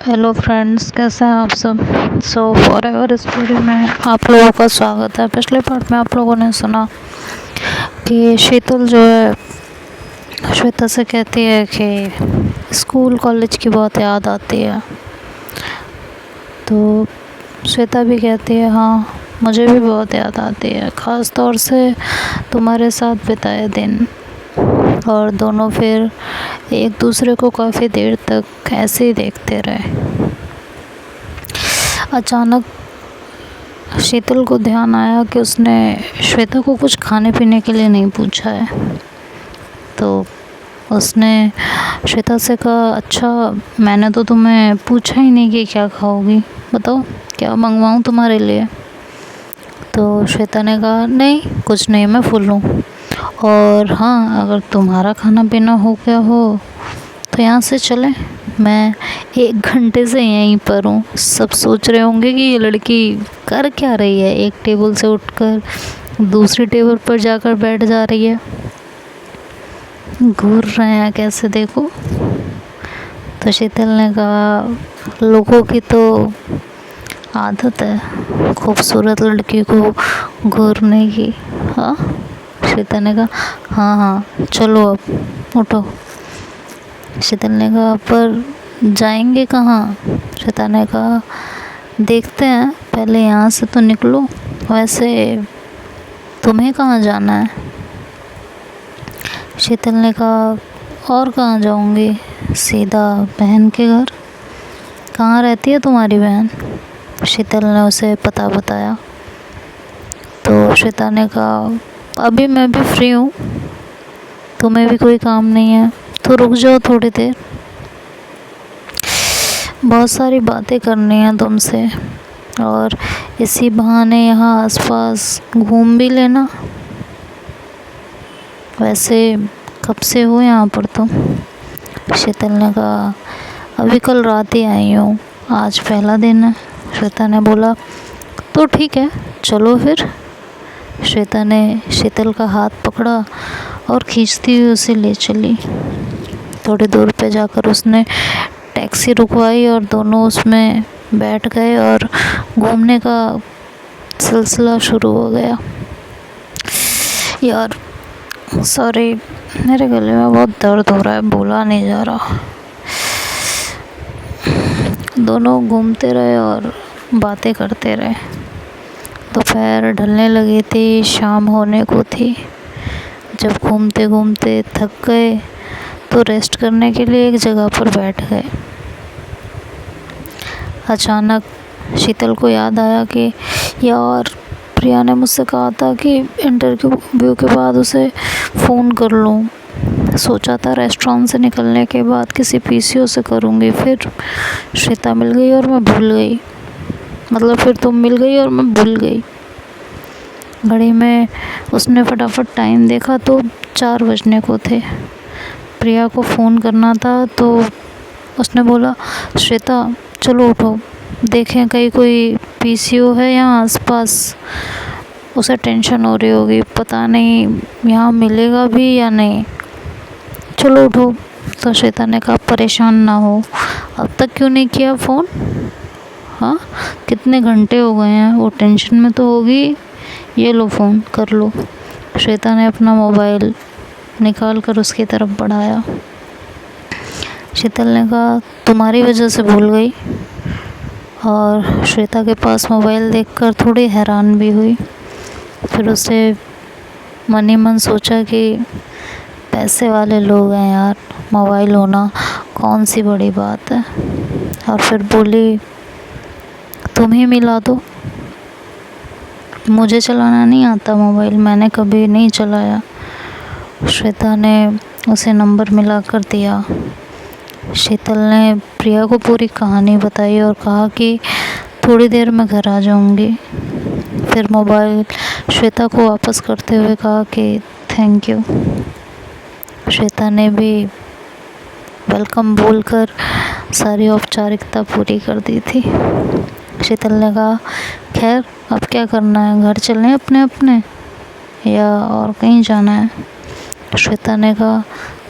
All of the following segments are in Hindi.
हेलो फ्रेंड्स, कैसे हैं आप सब। फॉर एवर स्टोरी में आप लोगों का स्वागत है। पिछले पार्ट में आप लोगों ने सुना कि शीतल जो है श्वेता से कहती है कि स्कूल कॉलेज की बहुत याद आती है। तो श्वेता भी कहती है हाँ, मुझे भी बहुत याद आती है, ख़ास तौर से तुम्हारे साथ बिताए दिन। और दोनों फिर एक दूसरे को काफ़ी देर तक ऐसे ही देखते रहे। अचानक शीतल को ध्यान आया कि उसने श्वेता को कुछ खाने पीने के लिए नहीं पूछा है। तो उसने श्वेता से कहा, अच्छा मैंने तो तुम्हें पूछा ही नहीं कि क्या खाओगी, बताओ क्या मंगवाऊँ तुम्हारे लिए। तो श्वेता ने कहा नहीं कुछ नहीं, मैं फुल हूँ। और हाँ, अगर तुम्हारा खाना पीना हो गया हो तो यहाँ से चलें, मैं 1 घंटे से यहीं पर हूँ। सब सोच रहे होंगे कि ये लड़की कर क्या रही है, एक टेबल से उठकर दूसरी टेबल पर जाकर बैठ जा रही है, घूर रहे हैं कैसे देखो। तो शीतल ने कहा लोगों की तो आदत है खूबसूरत लड़की को घूरने की। हाँ, शीतल ने कहा हाँ हाँ चलो अब उठो। शीतल ने कहा पर जाएंगे कहाँ। शीतल ने कहा देखते हैं, पहले यहाँ से तो निकलो। वैसे तुम्हें कहाँ जाना है। शीतल ने कहा और कहाँ जाऊँगी, सीधा बहन के घर। कहाँ रहती है तुम्हारी बहन। शीतल ने उसे पता बताया। तो श्वेता ने कहा अभी मैं भी फ्री हूँ, तुम्हें भी कोई काम नहीं है तो रुक जाओ थोड़ी देर, बहुत सारी बातें करनी है तुमसे, और इसी बहाने यहाँ आसपास घूम भी लेना। वैसे कब से हो यहाँ पर तुम। शीतल ने कहा अभी कल रात ही आई हूँ, आज पहला दिन है। श्वेता ने बोला तो ठीक है चलो फिर। श्वेता ने शीतल का हाथ पकड़ा और खींचती हुई उसे ले चली। थोड़ी दूर पे जाकर उसने टैक्सी रुकवाई और दोनों उसमें बैठ गए और घूमने का सिलसिला शुरू हो गया। यार सॉरी, मेरे गले में बहुत दर्द हो रहा है, बोला नहीं जा रहा। दोनों घूमते रहे और बातें करते रहे। दोपहर ढलने लगी थी, शाम होने को थी। जब घूमते घूमते थक गए तो रेस्ट करने के लिए एक जगह पर बैठ गए। अचानक शीतल को याद आया कि यार प्रिया ने मुझसे कहा था कि इंटरव्यू के बाद उसे फ़ोन कर लूँ। सोचा था रेस्टोरेंट से निकलने के बाद किसी पीसीओ से करूँगी, फिर श्वेता मिल गई और मैं भूल गई। मतलब फिर तुम मिल गई और मैं भूल गई। घड़ी में उसने फटाफट टाइम देखा तो 4 बजने को थे। प्रिया को फ़ोन करना था तो उसने बोला श्वेता चलो उठो, देखें कहीं कोई पीसीओ है यहाँ आसपास। उसे टेंशन हो रही होगी, पता नहीं यहाँ मिलेगा भी या नहीं, चलो उठो। तो श्वेता ने कहा परेशान ना हो, अब तक क्यों नहीं किया फ़ोन। हाँ, कितने घंटे हो गए हैं, वो टेंशन में तो होगी, ये लो फ़ोन कर लो। श्वेता ने अपना मोबाइल निकाल कर उसकी तरफ बढ़ाया। शीतल ने कहा तुम्हारी वजह से भूल गई। और श्वेता के पास मोबाइल देखकर थोड़ी हैरान भी हुई। फिर उसे मन ही मन सोचा कि पैसे वाले लोग हैं यार, मोबाइल होना कौन सी बड़ी बात है। और फिर बोली तुम ही मिला दो, मुझे चलाना नहीं आता मोबाइल, मैंने कभी नहीं चलाया। श्वेता ने उसे नंबर मिला कर दिया। शीतल ने प्रिया को पूरी कहानी बताई और कहा कि थोड़ी देर में घर आ जाऊंगी। फिर मोबाइल श्वेता को वापस करते हुए कहा कि थैंक यू। श्वेता ने भी वेलकम बोलकर सारी औपचारिकता पूरी कर दी थी। शीतल ने कहा खैर अब क्या करना है, घर चलने अपने अपने या और कहीं जाना है। श्वेता ने कहा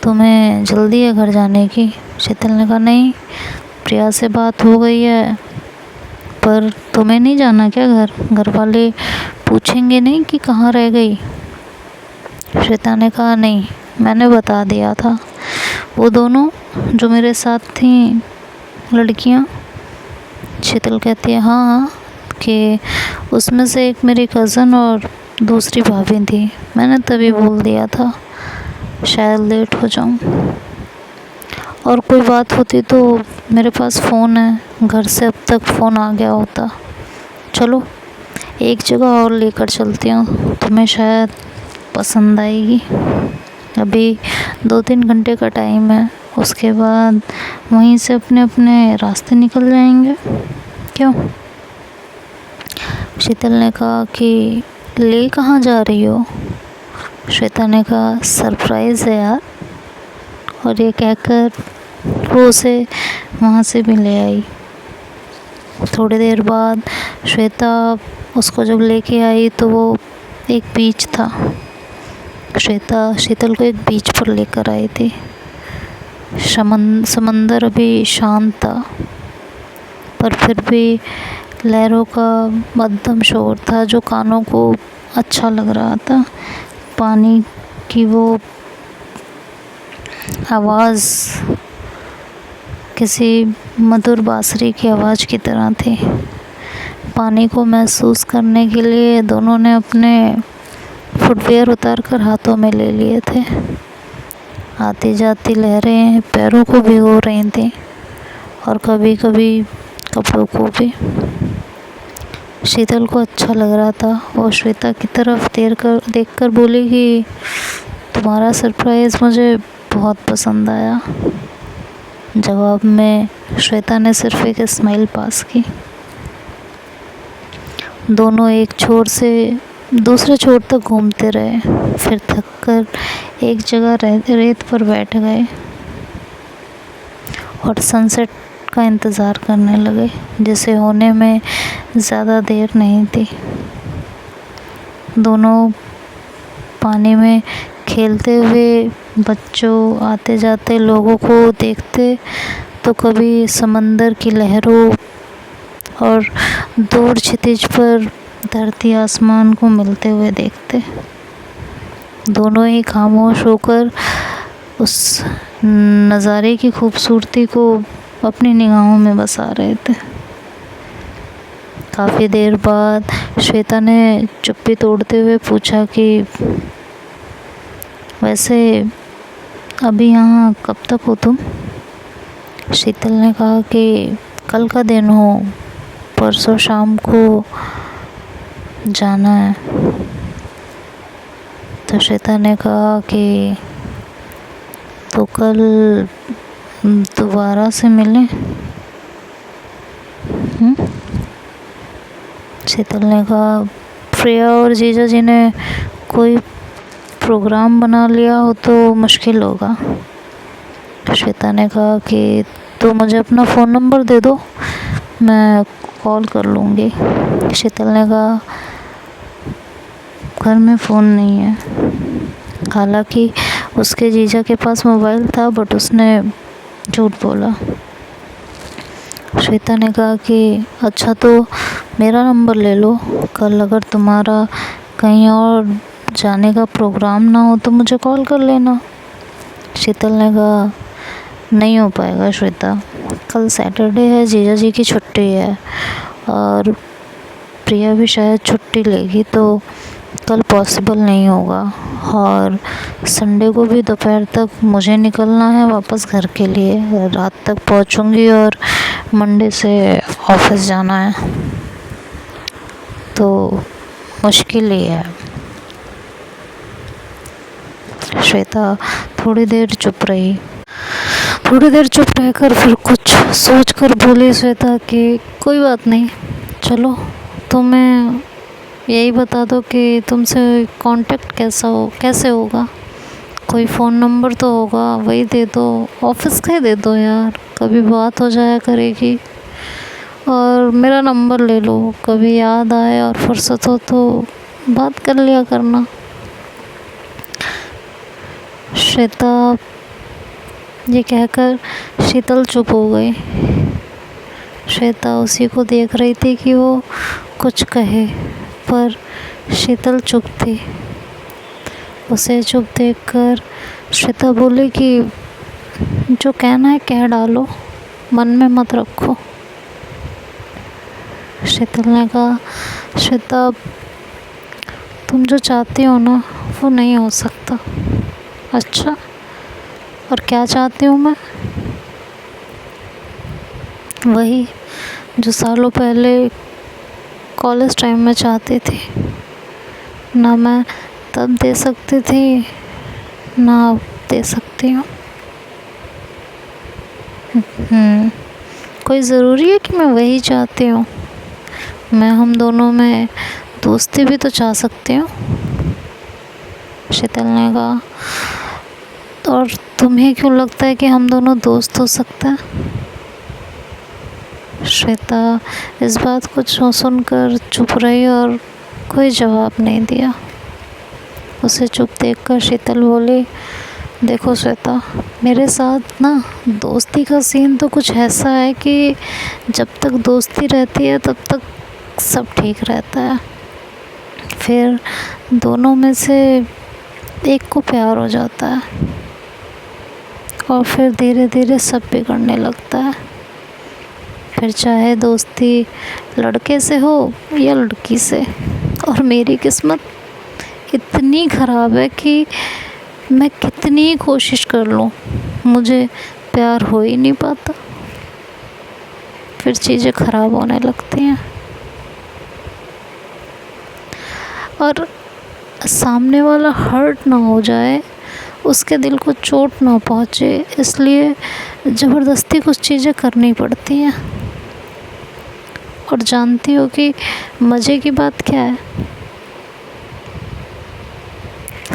तुम्हें जल्दी है घर जाने की। शीतल ने कहा नहीं, प्रिया से बात हो गई है, पर तुम्हें नहीं जाना क्या घर? घर वाले पूछेंगे नहीं कि कहाँ रह गई? श्वेता ने कहा नहीं, मैंने बता दिया था। वो दोनों जो मेरे साथ थी लड़कियाँ, शीतल कहती है हाँ, कि उसमें से एक मेरी कज़न और दूसरी भाभी थी। मैंने तभी बोल दिया था शायद लेट हो जाऊँ, और कोई बात होती तो मेरे पास फ़ोन है, घर से अब तक फ़ोन आ गया होता। चलो एक जगह और लेकर चलती हूँ, तुम्हें शायद पसंद आएगी। अभी 2-3 घंटे का टाइम है, उसके बाद वहीं से अपने अपने रास्ते निकल जाएंगे। क्यों? शीतल ने कहा कि ले कहाँ जा रही हो? श्वेता ने कहा सरप्राइज़ है यार, और ये कहकर वो उसे वहाँ से भी ले आई। थोड़ी देर बाद श्वेता उसको जब लेके आई तो वो एक बीच था। श्वेता शीतल को एक बीच पर लेकर आई थी। समंदर अभी शांत था, पर फिर भी लहरों का मध्यम शोर था जो कानों को अच्छा लग रहा था। पानी की वो आवाज़ किसी मधुर बांसुरी की आवाज़ की तरह थी। पानी को महसूस करने के लिए दोनों ने अपने फुटवियर उतारकर हाथों में ले लिए थे। आती जाती लहरें पैरों को भिगो रही थीं, और कभी कभी कपड़ों को भी। शीतल को अच्छा लग रहा था। वो श्वेता की तरफ देखकर बोली कि तुम्हारा सरप्राइज़ मुझे बहुत पसंद आया। जवाब में श्वेता ने सिर्फ एक स्माइल पास की। दोनों एक छोर से दूसरे छोर तक घूमते रहे, फिर थककर एक जगह रेत पर बैठ गए और सनसेट का इंतज़ार करने लगे, जिसे होने में ज़्यादा देर नहीं थी। दोनों पानी में खेलते हुए बच्चों, आते जाते लोगों को देखते तो कभी समंदर की लहरों और दूर क्षितिज पर धरती आसमान को मिलते हुए देखते। दोनों ही खामोश होकर उस नज़ारे की खूबसूरती को अपनी निगाहों में बसा रहे थे। काफ़ी देर बाद श्वेता ने चुप्पी तोड़ते हुए पूछा कि वैसे अभी यहाँ कब तक हो तुम? शीतल ने कहा कि कल का दिन हो, परसों शाम को जाना है। तो श्वेता ने कहा कि तो कल दोबारा से मिलें। शीतल ने कहा प्रिया और जीजा जी ने कोई प्रोग्राम बना लिया हो तो मुश्किल होगा। श्वेता ने कहा कि तो मुझे अपना फ़ोन नंबर दे दो, मैं कॉल कर लूँगी। शीतल ने कहा घर में फ़ोन नहीं है। हालांकि उसके जीजा के पास मोबाइल था, बट उसने झूठ बोला। श्वेता ने कहा कि अच्छा तो मेरा नंबर ले लो, कल अगर तुम्हारा कहीं और जाने का प्रोग्राम ना हो तो मुझे कॉल कर लेना। शीतल ने कहा नहीं हो पाएगा श्वेता, कल सैटरडे है, जीजा जी की छुट्टी है और प्रिया भी शायद छुट्टी लेगी, तो कल पॉसिबल नहीं होगा। और संडे को भी दोपहर तक मुझे निकलना है वापस घर के लिए, रात तक पहुंचूंगी और मंडे से ऑफिस जाना है, तो मुश्किल ही है। श्वेता थोड़ी देर चुप रही। थोड़ी देर चुप रहकर फिर कुछ सोचकर बोली श्वेता कि कोई बात नहीं, चलो तुम्हें यही बता दो कि तुमसे कांटेक्ट कैसे होगा। कोई फ़ोन नंबर तो होगा, वही दे दो, ऑफिस का ही दे दो यार, कभी बात हो जाया करेगी। और मेरा नंबर ले लो, कभी याद आए और फुर्सत हो तो बात कर लिया करना। श्वेता ये कहकर शीतल चुप हो गई। श्वेता उसी को देख रही थी कि वो कुछ कहे, पर शीतल चुप थी। उसे चुप देखकर श्वेता बोली कि जो कहना है कह डालो, मन में मत रखो। शीतल ने कहा, श्वेता तुम जो चाहती हो ना वो नहीं हो सकता। अच्छा, और क्या चाहती हूँ मैं? वही जो सालों पहले कॉलेज टाइम में चाहती थी। ना मैं तब दे सकती थी, ना अब दे सकती हूँ। कोई ज़रूरी है कि मैं वही चाहती हूँ? मैं हम दोनों में दोस्ती भी तो चाह सकती हूँ। शीतल ने कहा, और तुम्हें क्यों लगता है कि हम दोनों दोस्त हो सकते हैं? श्वेता इस बात को सुनकर चुप रही और कोई जवाब नहीं दिया। उसे चुप देखकर शीतल बोली, देखो श्वेता, मेरे साथ ना दोस्ती का सीन तो कुछ ऐसा है कि जब तक दोस्ती रहती है तब तक सब ठीक रहता है। फिर दोनों में से एक को प्यार हो जाता है और फिर धीरे धीरे सब बिगड़ने लगता है। फिर चाहे दोस्ती लड़के से हो या लड़की से। और मेरी किस्मत इतनी ख़राब है कि मैं कितनी कोशिश कर लूँ मुझे प्यार हो ही नहीं पाता। फिर चीज़ें ख़राब होने लगती हैं और सामने वाला हर्ट ना हो जाए, उसके दिल को चोट ना पहुँचे, इसलिए ज़बरदस्ती कुछ चीज़ें करनी पड़ती हैं। और जानती हो कि मज़े की बात क्या है?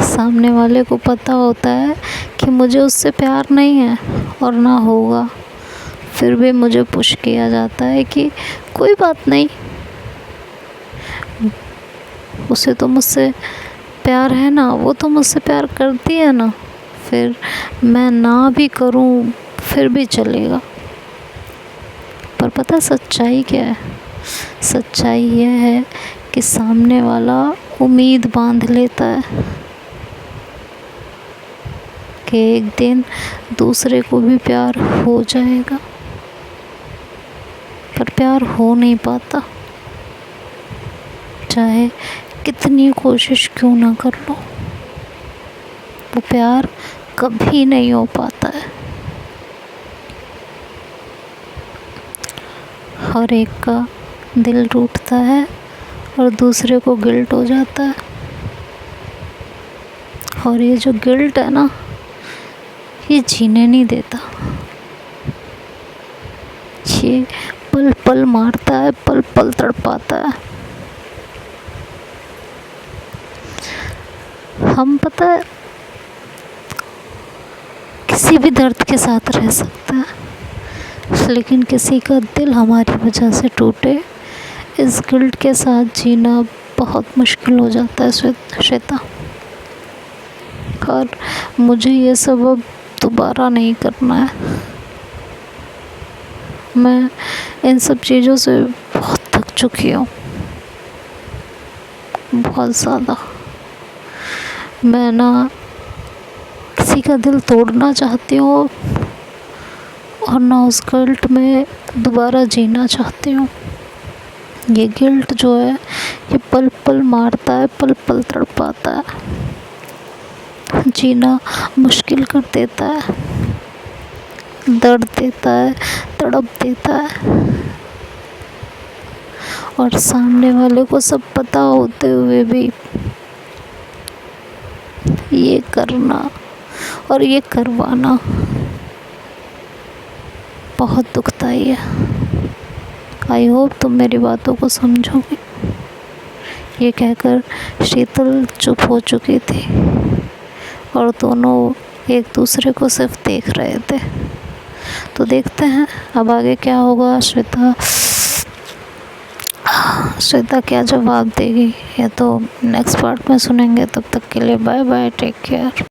सामने वाले को पता होता है कि मुझे उससे प्यार नहीं है और ना होगा, फिर भी मुझे पुश किया जाता है कि कोई बात नहीं, उसे तो मुझसे प्यार है ना, वो तो मुझसे प्यार करती है ना, फिर मैं ना भी करूं फिर भी चलेगा। पर पता सच्चाई क्या है? सच्चाई यह है कि सामने वाला उम्मीद बांध लेता है कि एक दिन दूसरे को भी प्यार हो जाएगा, पर प्यार हो नहीं पाता, चाहे कितनी कोशिश क्यों ना कर लो, वो प्यार कभी नहीं हो पाता है। हर एक का दिल टूटता है और दूसरे को गिल्ट हो जाता है। और ये जो गिल्ट है ना, ये जीने नहीं देता, ये पल पल मारता है, पल पल तड़पाता है। हम पता है किसी भी दर्द के साथ रह सकते हैं, लेकिन किसी का दिल हमारी वजह से टूटे, इस गिल्ट के साथ जीना बहुत मुश्किल हो जाता है श्वेता। और मुझे ये सब अब दोबारा नहीं करना है। मैं इन सब चीज़ों से बहुत थक चुकी हूँ, बहुत ज़्यादा। मैं ना किसी का दिल तोड़ना चाहती हूँ और ना उस गिल्ट में दोबारा जीना चाहती हूँ। ये गिल्ट जो है ये पल पल मारता है, पल पल तड़पाता है, जीना मुश्किल कर देता है, दर्द देता है, तड़प देता है। और सामने वाले को सब पता होते हुए भी ये करना और ये करवाना बहुत दुखदाई है। आई होप तुम मेरी बातों को समझोगे। ये कहकर शीतल चुप हो चुकी थी और दोनों एक दूसरे को सिर्फ देख रहे थे। तो देखते हैं अब आगे क्या होगा। श्वेता क्या जवाब देगी, ये तो नेक्स्ट पार्ट में सुनेंगे। तब तक के लिए बाय बाय, टेक केयर।